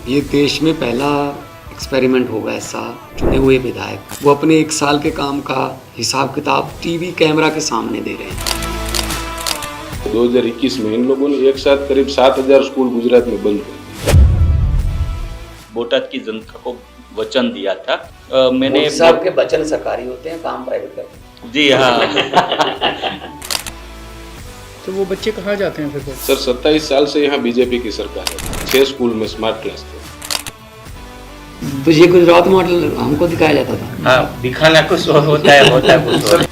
ये देश में पहला एक्सपेरिमेंट होगा ऐसा। चुने हुए विधायक वो अपने 1 साल के काम का हिसाब किताब टीवी कैमरा के सामने दे रहे हैं। 2021 में इन लोगों ने एक साथ करीब 7000 स्कूल गुजरात में बंद कर दिए। बोटाद की जनता को वचन दिया था। मैंने साहब के वचन सरकारी होते हैं, काम प्राइवेट करते हैं। जी हाँ। तो वो बच्चे कहाँ जाते हैं फिर? सर 27 साल से यहाँ बीजेपी की सरकार है। 6 स्कूल में स्मार्ट क्लास थे। तो ये गुजरात मॉडल हमको दिखाया जाता था। हाँ, दिखाना कुछ होता है कुछ और।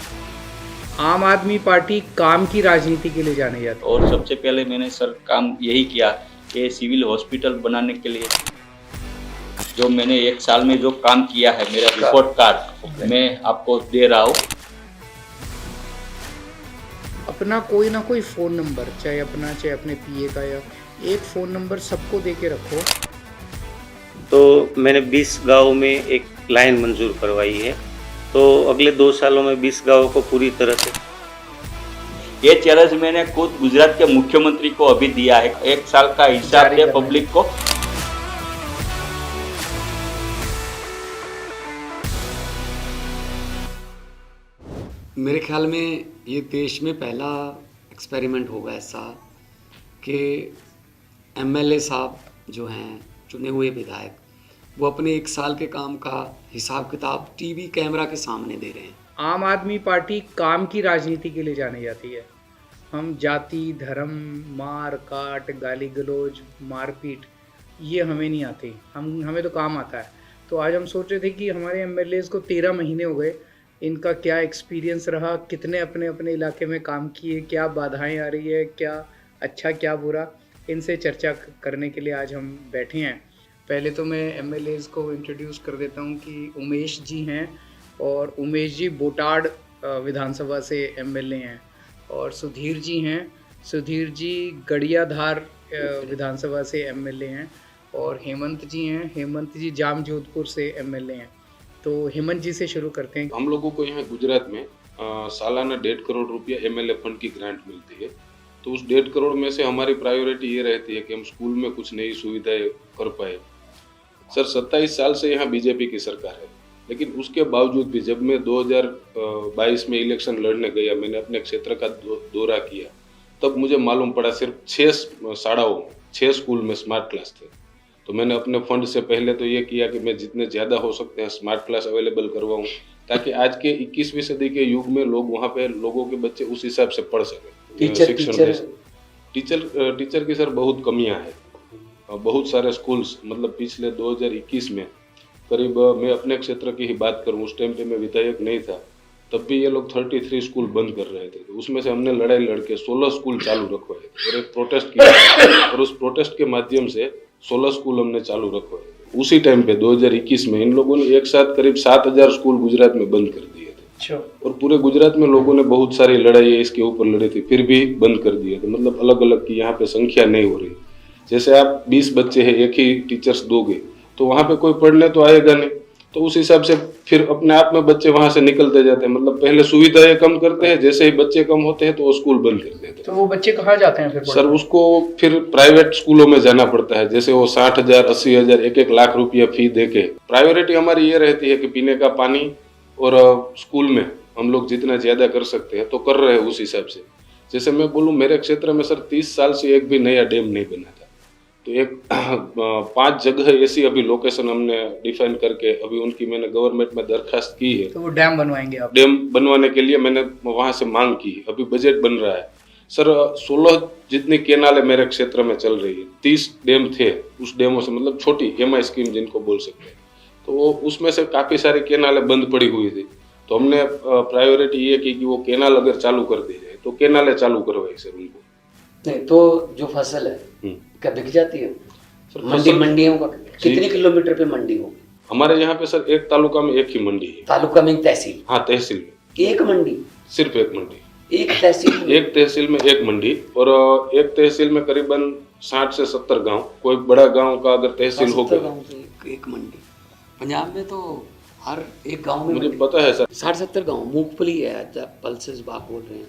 आम आदमी पार्टी काम की राजनीति के लिए जानी जाती है। और सबसे पहले मैंने सर काम यही किया कि सिविल हॉस्पिटल बनाने के लिए जो मैंने 1 साल में जो काम किया है, मेरा रिपोर्ट कार्ड मैं आपको दे रहा हूँ। अपना कोई ना कोई फ़ोन नंबर, चाहे अपना चाहे अपने पीए का, या एक फ़ोन नंबर सबको दे के रखो। तो मैंने 20 गाँव में एक लाइन मंजूर करवाई है। तो अगले 2 सालों में 20 गाँवों को पूरी तरह से ये चैलेंज मैंने खुद गुजरात के मुख्यमंत्री को अभी दिया है। 1 साल का हिसाब दे पब्लिक को। मेरे ख्याल में ये देश में पहला एक्सपेरिमेंट होगा ऐसा कि एमएलए साहब जो हैं, चुने हुए विधायक, वो अपने 1 साल के काम का हिसाब किताब टीवी कैमरा के सामने दे रहे हैं। आम आदमी पार्टी काम की राजनीति के लिए जानी जाती है। हम जाति, धर्म, मार काट, गाली गलौज, मारपीट, ये हमें नहीं आती। हमें तो काम आता है। तो आज हम सोच रहे थे कि हमारे एमएलएज को 13 महीने हो गए, इनका क्या एक्सपीरियंस रहा, कितने अपने अपने इलाके में काम किए, क्या बाधाएं आ रही है, क्या अच्छा क्या बुरा, इनसे चर्चा करने के लिए आज हम बैठे हैं। पहले तो मैं एमएलएज को इंट्रोड्यूस कर देता हूं कि उमेश जी हैं, और उमेश जी बोटाड विधानसभा से एमएलए हैं। और सुधीर जी हैं, सुधीर जी गड़ियाधार विधानसभा से एमएलए हैं। और हेमंत जी हैं, हेमंत जी जाम जोधपुर से एमएलए हैं। तो हेमंत जी से शुरू करते हैं। हम लोगों को यहाँ गुजरात में सालाना 1.5 करोड़ रुपया एमएलए फंड की ग्रांट मिलती है। तो उस 1.5 करोड़ में से हमारी प्रायोरिटी ये रहती है कि हम स्कूल में कुछ नई सुविधाएं कर पाए। सर 27 साल से यहाँ बीजेपी की सरकार है, लेकिन उसके बावजूद भी जब मैं 2022 में इलेक्शन लड़ने गया, मैंने अपने क्षेत्र का दौरा किया, तब मुझे मालूम पड़ा सिर्फ 6 स्कूल में स्मार्ट क्लास थे। तो मैंने अपने फंड से पहले तो ये किया कि मैं जितने ज़्यादा हो सकते हैं स्मार्ट क्लास अवेलेबल करवाऊँ, ताकि आज के 21वीं सदी के युग में वहाँ पे लोगों के बच्चे उस हिसाब से पढ़ सकें। टीचर की सर बहुत कमियां हैं। बहुत सारे स्कूल्स, मतलब पिछले 2021 में करीब, मैं अपने क्षेत्र की ही बात करूं, उस टाइम पे मैं विधायक नहीं था, तब भी ये लोग 33 स्कूल बंद कर रहे थे। तो उसमें से हमने लड़ाई लड़के 16 स्कूल चालू रखवाए थे और एक प्रोटेस्ट किया, और उस प्रोटेस्ट के माध्यम से 16 स्कूल हमने चालू रखवाए थे। उसी टाइम पे 2021 में इन लोगों ने एक साथ करीब 7000 स्कूल गुजरात में बंद कर दिए थे। और पूरे गुजरात में लोगों ने बहुत सारी लड़ाई इसके ऊपर लड़ी थी, फिर भी बंद कर दिए थे। मतलब अलग अलग की यहाँ पे संख्या नहीं हो रही। जैसे आप 20 बच्चे हैं, एक ही टीचर्स दोगे तो वहाँ पे कोई पढ़ने तो आएगा नहीं। तो उस हिसाब से फिर अपने आप में बच्चे वहाँ से निकलते जाते हैं। मतलब पहले सुविधाएं कम करते हैं, जैसे ही बच्चे कम होते हैं तो वो स्कूल बंद कर देते हैं। तो वो बच्चे कहाँ जाते हैं फिर? सर उसको फिर प्राइवेट स्कूलों में जाना पड़ता है। जैसे वो 60,000, 80,000, 1-1 लाख रुपया फी देके। प्रायोरिटी हमारी ये रहती है कि पीने का पानी और स्कूल में हम लोग जितना ज्यादा कर सकते हैं तो कर रहे हैं उस हिसाब से। जैसे मैं बोलूँ, मेरे क्षेत्र में सर 30 साल से एक भी नया डैम नहीं बना था। तो एक 5 जगह ऐसी अभी लोकेशन हमने डिफाइन करके अभी उनकी मैंने गवर्नमेंट में दरखास्त की है। तो वो डैम बनवाएंगे आप? डैम बनवाने के लिए मैंने वहां से मांग की, अभी बजट बन रहा है। सर 16 जितनी केनालें मेरे क्षेत्र में चल रही है, 30 डैम थे। उस डैमों से, मतलब छोटी एमआई स्कीम जिनको बोल सकते हैं, तो उसमें से काफी सारी केनालें बंद पड़ी हुई थी। तो हमने प्रायोरिटी ये की कि वो केनाल अगर चालू कर दी जाए तो केनालें चालू करवाई सर उनको। नहीं तो जो फसल है क्या बिक जाती है? मंडियों का कितने किलोमीटर पे मंडी होगी? हमारे यहाँ पे सर एक तालुका में एक ही मंडी है। तालुका में तहसील? हाँ, तहसील में एक मंडी, सिर्फ एक मंडी। एक तहसील में एक मंडी, और एक तहसील में करीबन 60 से 70 गांव। कोई बड़ा गांव का अगर तहसील हो गया, एक मंडी। पंजाब में तो हर एक गांव में मुझे पता है सर 60-70 गांव। मूंगफली है, पल्सेस बाग बोल रहे हैं,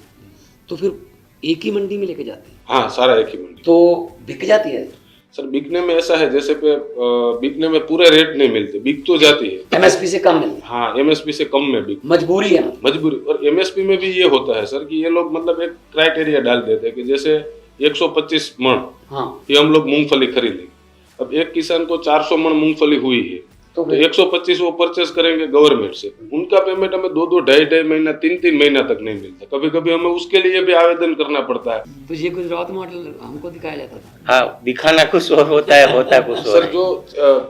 तो फिर एक ही मंडी में लेके जाते हैं। हाँ, सारा एक ही मंडी। तो बिक जाती है? सर बिकने में ऐसा है जैसे पे बिकने में पूरे रेट नहीं मिलते, बिक तो जाती है, एमएसपी से कम मिलता हाँ एमएसपी से कम में बिक, मजबूरी है ना। मजबूरी। और एमएसपी में भी ये होता है सर कि ये लोग मतलब एक क्राइटेरिया डाल देते हैं कि जैसे 125 मण हाँ ये हम लोग मूंगफली खरीदेंगे। अब एक किसान को 400 मण मूंगफली हुई है तो तो 125 वो परचेस करेंगे गवर्नमेंट से, उनका पेमेंट हमें 2-2, 2.5 महीना, 3-3 महीना तक नहीं मिलता, कभी कभी हमें उसके लिए भी आवेदन करना पड़ता है। तो ये गुजरात मॉडल हमको दिखाया जाता था। हाँ, दिखाना कुछ और होता है, होता कुछ और सर है। जो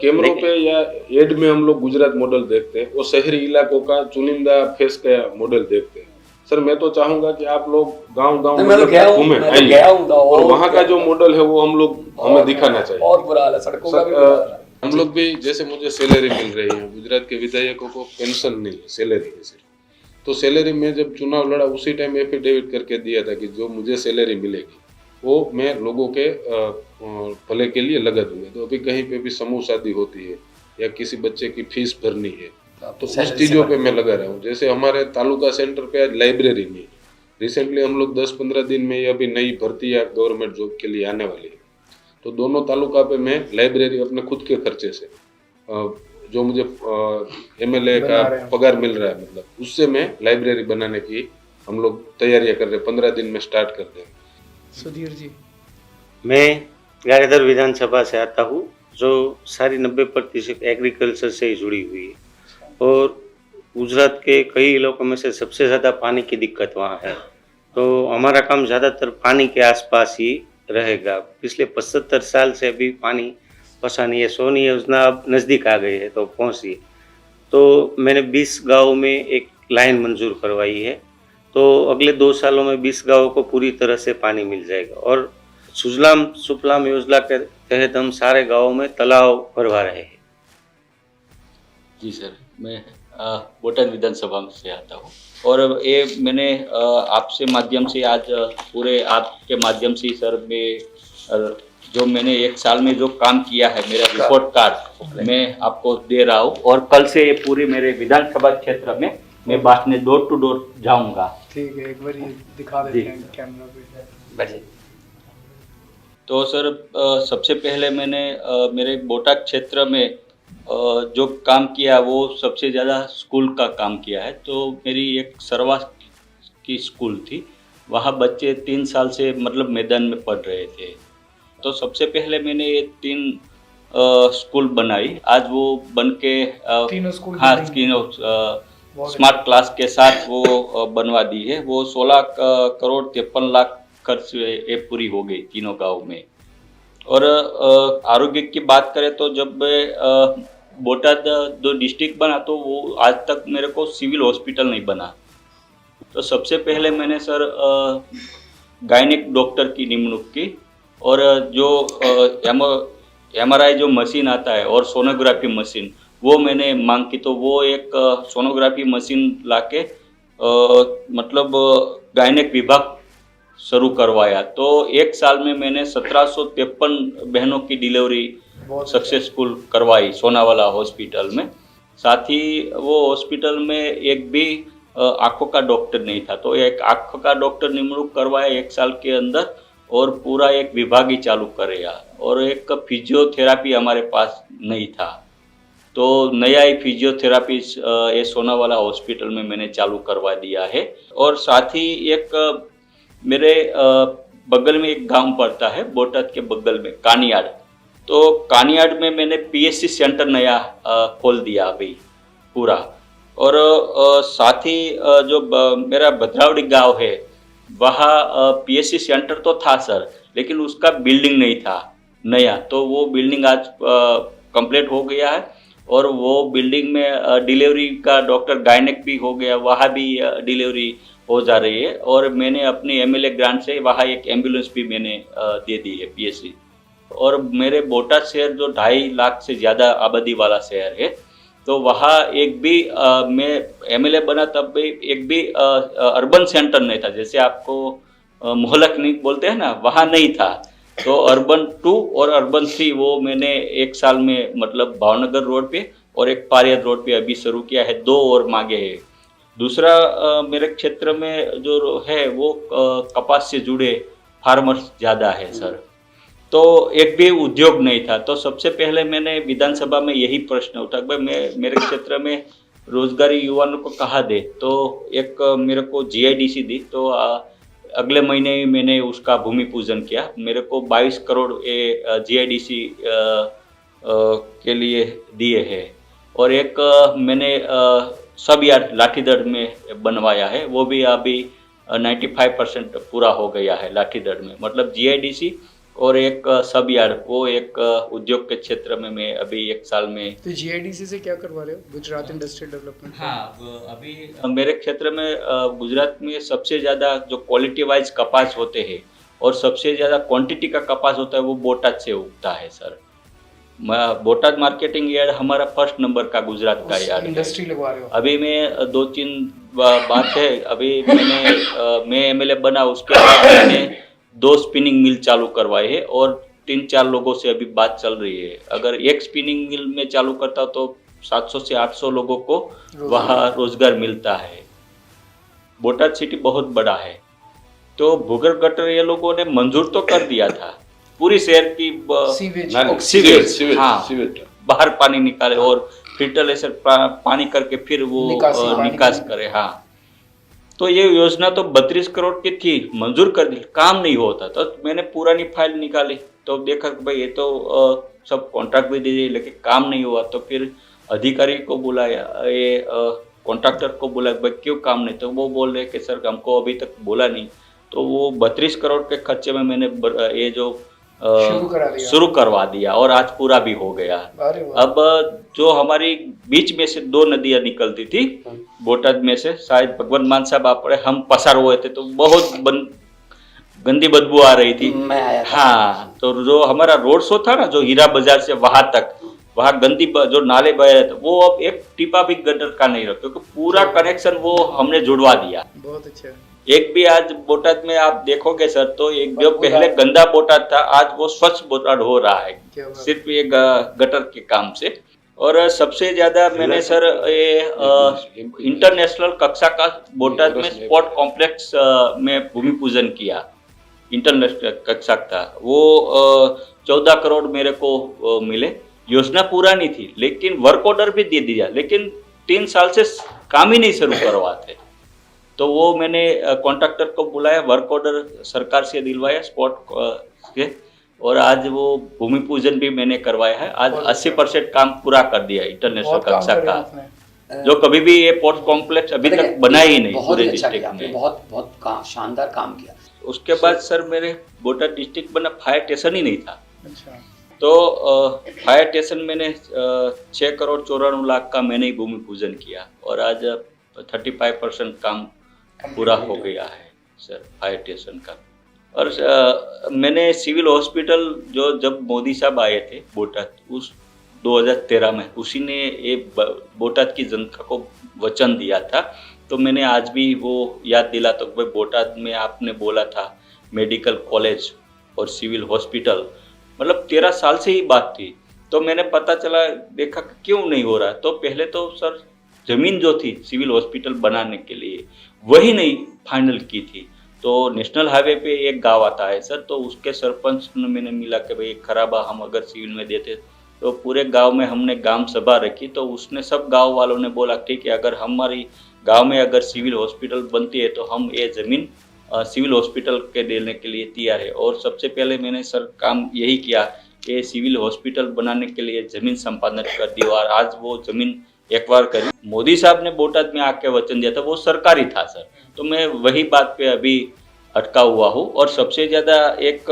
कैमरों पे या एड में हम लोग गुजरात मॉडल देखते हैं वो शहरी इलाकों का चुनिंदा फेस का मॉडल देखते हैं। सर मैं तो चाहूंगा कि आप लोग गांव-गांव मैं तो गया हूँ, घूमें, मैं तो आइए, गया हूँ गाँव, और वहाँ का जो मॉडल है वो हम लोग हमें दिखाना चाहिए। बहुत बुरा हाल है सड़कों का भी बुरा हाल है। हम लोग भी जैसे मुझे सैलरी मिल रही है, गुजरात के विधायकों को पेंशन नहीं है, सैलरी है सिर्फ। तो सैलरी में जब चुनाव लड़ा उसी टाइम एफिडेविट करके दिया था कि जो मुझे सैलरी मिलेगी वो मैं लोगों के भले के लिए लगा दूंगा। तो अभी कहीं पे भी समूह शादी होती है या किसी बच्चे की फीस भरनी है तो उस चीज़ों पे मैं लगा रहा हूँ। जैसे हमारे तालुका सेंटर पे आज लाइब्रेरी नहीं, रिसेंटली हम लोग 10-15 दिन में ये अभी नई भर्ती या गवर्नमेंट जॉब के लिए आने वाली है, तो दोनों तालुका पे मैं लाइब्रेरी अपने खुद के खर्चे से जो मुझे एमएलए का पगार मिल रहा है मतलब उससे मैं लाइब्रेरी बनाने की हम लोग तैयारियां कर रहे हैं, 15 दिन में स्टार्ट कर देंगे। सुधीर जी, मैं गायधर विधानसभा से आता हूँ जो सारी 90% एग्रीकल्चर से ही जुड़ी हुई है और गुजरात के कई इलाकों में से सबसे ज़्यादा पानी की दिक्कत वहाँ है। तो हमारा काम ज़्यादातर पानी के आसपास ही रहेगा। पिछले 75 साल से अभी पानी पहुँचा नहीं है। सोनी योजना अब नज़दीक आ गई है तो पहुँची। तो मैंने 20 गाँव में एक लाइन मंजूर करवाई है, तो अगले 2 सालों में 20 गाँवों को पूरी तरह से पानी मिल जाएगा। और सुजलाम सुफलाम योजना के तहत हम सारे गाँवों में तालाब भरवा रहे हैं। जी सर, मैं बोटाद विधानसभा से आता हूँ और ये मैंने आपसे माध्यम से आज पूरे आपके माध्यम से सर मैं जो मैंने 1 साल में जो काम किया है मेरा रिपोर्ट कार्ड मैं आपको दे रहा हूँ और कल से ये पूरे मेरे विधानसभा क्षेत्र में मैं बांटने डोर टू डोर जाऊँगा। ठीक है, एक बार ये दिखा देते हैं कैमरा पे। बढ़िया। तो सर सबसे पहले मैंने मेरे बोटाद क्षेत्र में जो काम किया वो सबसे ज़्यादा स्कूल का काम किया है। तो मेरी एक सरवा की स्कूल थी, वहाँ बच्चे 3 साल से मतलब मैदान में पढ़ रहे थे। तो सबसे पहले मैंने ये 3 स्कूल बनाई। आज वो बन के तीनों स्कूल हाँ तीनों स्मार्ट क्लास के साथ वो बनवा दी है। वो 16 करोड़ 53 लाख खर्च ये पूरी हो गई तीनों गाँव में। और आरोग्य की बात करें तो जब बोटाद जो डिस्ट्रिक्ट बना तो वो आज तक मेरे को सिविल हॉस्पिटल नहीं बना। तो सबसे पहले मैंने सर गायनिक डॉक्टर की निमणूक की और जो MRI जो मशीन आता है और सोनोग्राफी मशीन वो मैंने मांग की। तो वो एक सोनोग्राफी मशीन लाके मतलब गायनिक विभाग शुरू करवाया। तो 1 साल में मैंने 1753 बहनों की डिलीवरी सक्सेसफुल करवाई सोनावाला हॉस्पिटल में। साथ ही वो हॉस्पिटल में एक भी आँखों का डॉक्टर नहीं था, तो एक आँखों का डॉक्टर निमणूक करवाया 1 साल के अंदर और पूरा एक विभाग ही चालू करेगा। और एक फिजियोथेरापी हमारे पास नहीं था, तो नया ही फिजियोथेरापी ये सोनावाला हॉस्पिटल में मैंने चालू करवा दिया है। और साथ ही एक मेरे बगल में एक गांव पड़ता है बोटाद के बगल में कानियाड, तो कानियाड में मैंने PSC सेंटर नया खोल दिया अभी पूरा। और साथ ही जो मेरा भद्रावड़ी गांव है वहाँ PSC सेंटर तो था सर, लेकिन उसका बिल्डिंग नहीं था नया, तो वो बिल्डिंग आज कंप्लीट हो गया है और वो बिल्डिंग में डिलीवरी का डॉक्टर गायनेक भी हो गया, वहाँ भी डिलीवरी हो जा रही है। और मैंने अपने MLA ग्रांट से वहाँ एक एम्बुलेंस भी मैंने दे दी है PSC। और मेरे बोटाद शहर जो 2.5 लाख से ज़्यादा आबादी वाला शहर है, तो वहाँ एक भी मैं MLA बना तब भी एक भी अर्बन सेंटर नहीं था। जैसे आपको मोहल्ला क्लिनिक बोलते हैं ना, वहाँ नहीं था। तो अर्बन 2 और अर्बन 3 वो मैंने 1 साल में मतलब भावनगर रोड पे और एक पारियद रोड पे अभी शुरू किया है, 2 और मांगे है। दूसरा मेरे क्षेत्र में जो है वो कपास से जुड़े फार्मर्स ज़्यादा है सर। तो एक भी उद्योग नहीं था। तो सबसे पहले मैंने विधानसभा में यही प्रश्न उठा कि मैं मेरे क्षेत्र में रोजगारी युवाओं को कहाँ दे। तो एक मेरे को GIDC दी, तो अगले महीने ही मैंने उसका भूमि पूजन किया। मेरे को 22 करोड़ GIDC के लिए दिए हैं। और एक मैंने सब यार्ड लाठीदड़ में बनवाया है, वो भी अभी 95% पूरा हो गया है लाठीदड़ में। मतलब GIDC और एक सब यार्ड, वो एक उद्योग के क्षेत्र में मैं अभी 1 साल में। तो GIDC से क्या करवा रहे हो, गुजरात इंडस्ट्रियल डेवलपमेंट? हाँ, अभी मेरे क्षेत्र में गुजरात में सबसे ज़्यादा जो क्वालिटी वाइज कपास होते हैं और सबसे ज़्यादा क्वांटिटी का कपास होता है वो बोटाद से उगता है सर। बोटाद मार्केटिंग यार्ड हमारा 1st नंबर का गुजरात का यार्ड है। इंडस्ट्री लगवा रहे हो? अभी मैं 2-3 बात है, अभी मैं MLA बना, उसके बाद मैंने 2 स्पिनिंग मिल चालू करवाए हैं और 3-4 लोगों से अभी बात चल रही है। अगर एक स्पिनिंग मिल में चालू करता तो 700 से 800 लोगों को वहाँ रोजगार मिलता है। बोटाद सिटी बहुत बड़ा है, तो भूगर्भ गटर ये लोगों ने मंजूर तो कर दिया था, पूरी शहर की सीवेज, हाँ, बाहर पानी निकाले और फिल्टरेशन पानी करके फिर वो निकास करे। हाँ, तो ये योजना तो 32 करोड़ की थी, मंजूर कर दी, काम नहीं होता। तो मैंने पुरानी फाइल निकाली तो देखा कि भाई ये तो सब कॉन्ट्रैक्ट भी दे दिए लेकिन काम नहीं हुआ। तो फिर अधिकारी को बुलाया, ये कॉन्ट्रैक्टर को बुलाया, भाई क्यों काम नहीं? तो वो बोल रहे कि सर हमको अभी तक बोला नहीं। तो वो 32 करोड़ के खर्चे में मैंने ये जो शुरू करवा दिया और आज पूरा भी हो गया। अब जो हमारी बीच में से 2 नदियां निकलती थी बोटाद में से, शायद भगवंत मान साहब आप हम पसार हुए थे तो बहुत गंदी बदबू आ रही थी। हाँ, तो जो हमारा रोड शो था ना, जो हीरा बाजार से वहां तक, वहाँ गंदी जो नाले बह रहे थे, वो अब एक टिपा भी गटर का नहीं रहा, क्योंकि पूरा कनेक्शन वो हमने जुड़वा दिया। बहुत अच्छा। एक भी आज बोटाद में आप देखोगे सर, तो एक जो पहले गंदा बोटाद था आज वो स्वच्छ बोटाद हो रहा है, सिर्फ ये गटर के काम से। और सबसे ज्यादा मैंने सर ये इंटरनेशनल कक्षा का बोटाद में स्पोर्ट कॉम्प्लेक्स में भूमि पूजन किया। इंटरनेशनल कक्षा था वो 14 करोड़ मेरे को मिले। योजना पूरा नहीं थी लेकिन वर्क ऑर्डर भी दे दिया, लेकिन 3 साल से काम ही नहीं शुरू करवाते। तो वो मैंने कॉन्ट्रैक्टर को बुलाया, वर्क ऑर्डर सरकार से दिलवाया स्पॉट के, और आज वो भूमि पूजन भी मैंने करवाया है। आज 80% काम पूरा कर दिया इंटरनेशनल कक्षा का, जो कभी भी ये पोर्ट कॉम्प्लेक्स अभी तक बना ही नहीं पूरे डिस्ट्रिक्ट में। बहुत शानदार काम किया। उसके बाद सर मेरे बोटाद डिस्ट्रिक्ट बना, फायर स्टेशन ही नहीं था। अच्छा। तो फायर स्टेशन मैंने 6 करोड़ 94 लाख का मैंने ही भूमि पूजन किया और आज 35% काम पूरा हो गया है सर फायर स्टेशन का। और मैंने सिविल हॉस्पिटल जो जब मोदी साहब आए थे बोटाद उस 2013 में, उसी ने ये बोटाद की जनता को वचन दिया था। तो मैंने आज भी वो याद दिला तो भाई बोटाद में आपने बोला था मेडिकल कॉलेज और सिविल हॉस्पिटल, मतलब 13 साल से ही बात थी। तो मैंने पता चला, देखा क्यों नहीं हो रहा। तो पहले तो सर जमीन जो थी सिविल हॉस्पिटल बनाने के लिए वही नहीं फाइनल की थी। तो नेशनल हाईवे पे एक गांव आता है सर, तो उसके सरपंच ने मैंने मिला कि भाई खराबा हम अगर सिविल में देते, तो पूरे गांव में हमने ग्राम सभा रखी। तो उसने सब गांव वालों ने बोला ठीक है, अगर हमारी गांव में अगर सिविल हॉस्पिटल बनती है तो हम ये ज़मीन सिविल हॉस्पिटल के देने के लिए तैयार है। और सबसे पहले मैंने सर काम यही किया कि सिविल हॉस्पिटल बनाने के लिए ज़मीन संपादन कर दी और आज वो ज़मीन एक बार करी। मोदी साहब ने बोटाद में आके वचन दिया था, वो सरकारी था सर, तो मैं वही बात पे अभी अटका हुआ हूँ। और सबसे ज़्यादा एक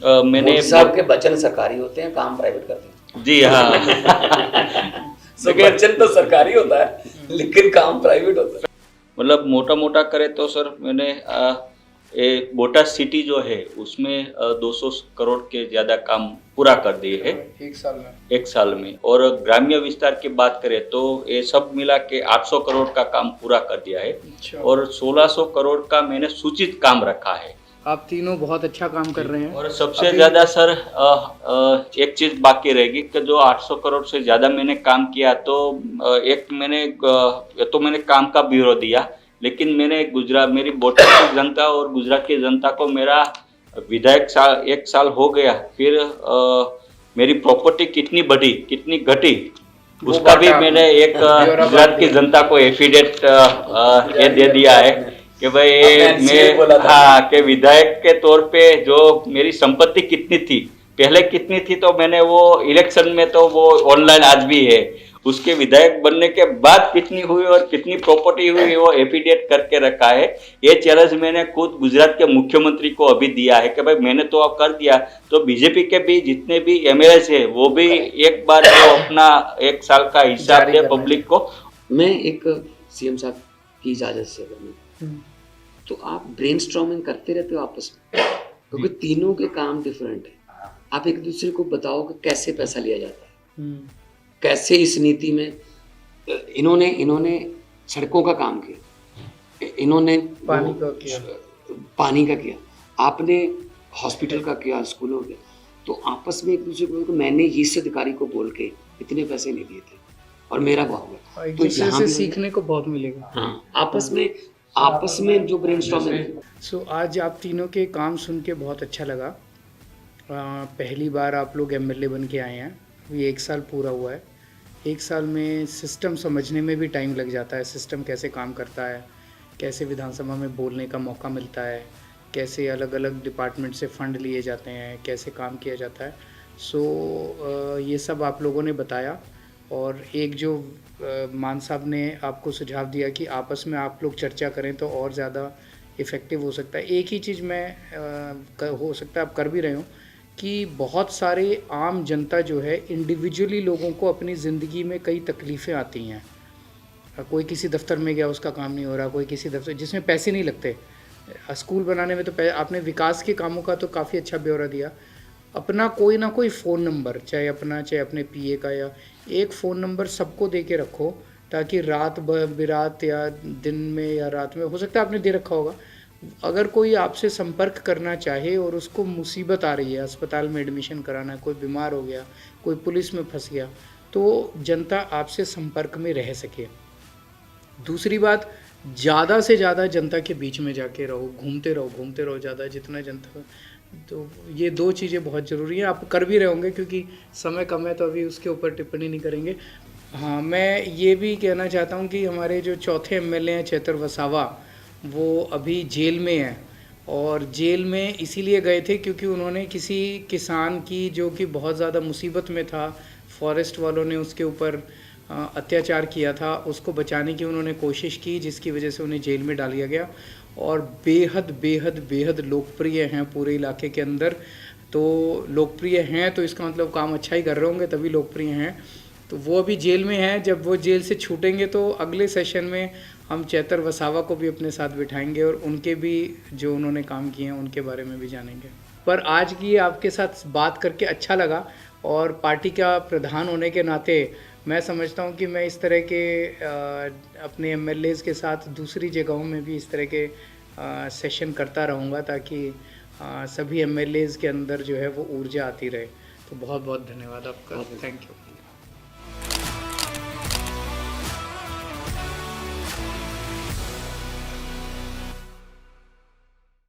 मैंने मोदी साहब के वचन सरकारी होते हैं, काम प्राइवेट करते हैं। जी हाँ वचन तो सरकारी होता है लेकिन काम प्राइवेट होता है। मतलब मोटा मोटा करे तो सर मैंने बोटाद सिटी जो है उसमें 200 करोड़ के ज़्यादा काम पूरा कर दिए है एक साल में। और ग्राम्य विस्तार की बात करें तो ये सब मिला के 800 करोड़ का काम पूरा कर दिया है। अच्छा। और 1600 करोड़ का मैंने सूचित काम रखा है। आप तीनों बहुत अच्छा काम कर रहे हैं। और सबसे ज़्यादा सर एक चीज़ बाकी रहेगी कि जो 800 करोड़ से ज़्यादा मैंने काम किया, तो एक मैंने काम का ब्यूरो दिया, लेकिन मैंने मेरी बोटाद की जनता और गुजरात की जनता को मेरा विधायक एक साल हो गया, फिर मेरी प्रॉपर्टी कितनी बढ़ी कितनी घटी उसका भी मैंने एक गुजरात की जनता को एफिडेविट ये दे दिया है कि भाई मैं हाँ कि विधायक के तौर पे जो मेरी संपत्ति कितनी थी पहले कितनी थी, तो मैंने वो इलेक्शन में तो वो ऑनलाइन आज भी है, उसके विधायक बनने के बाद कितनी हुई और कितनी प्रॉपर्टी हुई वो एफिडेविट करके रखा है। ये चैलेंज मैंने खुद गुजरात के मुख्यमंत्री को अभी दिया है कि भाई मैंने तो अब कर दिया, तो बीजेपी के भी जितने भी एमएलए है वो भी एक बार वो अपना 1 साल का हिसाब दे पब्लिक को। मैं एक सीएम साहब की इजाजत से अगर मैं तो आप ब्रेनस्टॉर्मिंग करते रहते हो आपस में, क्योंकि तीनों के काम डिफरेंट है। आप एक दूसरे को बताओ कि कैसे पैसा लिया जाता है, कैसे इस नीति में इन्होंने सड़कों का काम किया, इन्होंने पानी का किया, आपने हॉस्पिटल का किया, स्कूलों का। तो आपस में एक दूसरे को मैंने इस अधिकारी को बोल के इतने पैसे नहीं दिए थे और मेरा बहुत हुआ, एक दूसरे से सीखने को बहुत मिलेगा। हाँ, आपस में जो ब्रेनस्टॉर्मिंग। सो आज आप तीनों के काम सुन के बहुत अच्छा लगा। पहली बार आप लोग एमएलए बन के आए हैं, अभी 1 साल पूरा हुआ है। 1 साल में सिस्टम समझने में भी टाइम लग जाता है, सिस्टम कैसे काम करता है, कैसे विधानसभा में बोलने का मौका मिलता है, कैसे अलग अलग डिपार्टमेंट से फंड लिए जाते हैं, कैसे काम किया जाता है। सो ये सब आप लोगों ने बताया। और एक जो मान साहब ने आपको सुझाव दिया कि आपस में आप लोग चर्चा करें तो और ज़्यादा इफ़ेक्टिव हो सकता है। एक ही चीज़ मैं हो सकता है आप कर भी रहे हो कि बहुत सारे आम जनता जो है इंडिविजुअली लोगों को अपनी ज़िंदगी में कई तकलीफ़ें आती हैं। कोई किसी दफ्तर में गया उसका काम नहीं हो रहा, कोई किसी दफ्तर जिसमें पैसे नहीं लगते, स्कूल बनाने में तो आपने विकास के कामों का तो काफ़ी अच्छा ब्यौरा दिया। अपना कोई ना कोई फ़ोन नंबर, चाहे अपना चाहे अपने पीए का, या एक फ़ोन नंबर सबको दे के रखो ताकि रात बिरात या दिन में या रात में, हो सकता है आपने दे रखा होगा, अगर कोई आपसे संपर्क करना चाहे और उसको मुसीबत आ रही है, अस्पताल में एडमिशन कराना है, कोई बीमार हो गया, कोई पुलिस में फंस गया, तो जनता आपसे संपर्क में रह सके। दूसरी बात, ज़्यादा से ज़्यादा जनता के बीच में जाके रहो, घूमते रहो ज़्यादा, जितना जनता। तो ये 2 चीज़ें बहुत ज़रूरी हैं। आप कर भी रहे होंगे क्योंकि समय कम है तो अभी उसके ऊपर टिप्पणी नहीं करेंगे। हाँ, मैं ये भी कहना चाहता हूँ कि हमारे जो चौथे एमएलए हैं चेतर वसावा, वो अभी जेल में हैं। और जेल में इसीलिए गए थे क्योंकि उन्होंने किसी किसान की, जो कि बहुत ज़्यादा मुसीबत में था, फॉरेस्ट वालों ने उसके ऊपर अत्याचार किया था, उसको बचाने की उन्होंने कोशिश की, जिसकी वजह से उन्हें जेल में डाल दिया गया। और बेहद लोकप्रिय हैं पूरे इलाके के अंदर। तो लोकप्रिय हैं तो इसका मतलब काम अच्छा ही कर रहे होंगे, तभी लोकप्रिय हैं। तो वो अभी जेल में हैं। जब वो जेल से छूटेंगे तो अगले सेशन में हम चेतर वसावा को भी अपने साथ बिठाएंगे और उनके भी जो उन्होंने काम किए हैं उनके बारे में भी जानेंगे। पर आज की आपके साथ बात करके अच्छा लगा, और पार्टी का प्रधान होने के नाते मैं समझता हूँ कि मैं इस तरह के अपने एमएलएज़ के साथ दूसरी जगहों में भी इस तरह के सेशन करता रहूँगा, ताकि सभी एमएलएज़ के अंदर जो है वो ऊर्जा आती रहे। तो बहुत बहुत धन्यवाद आपका, थैंक यू।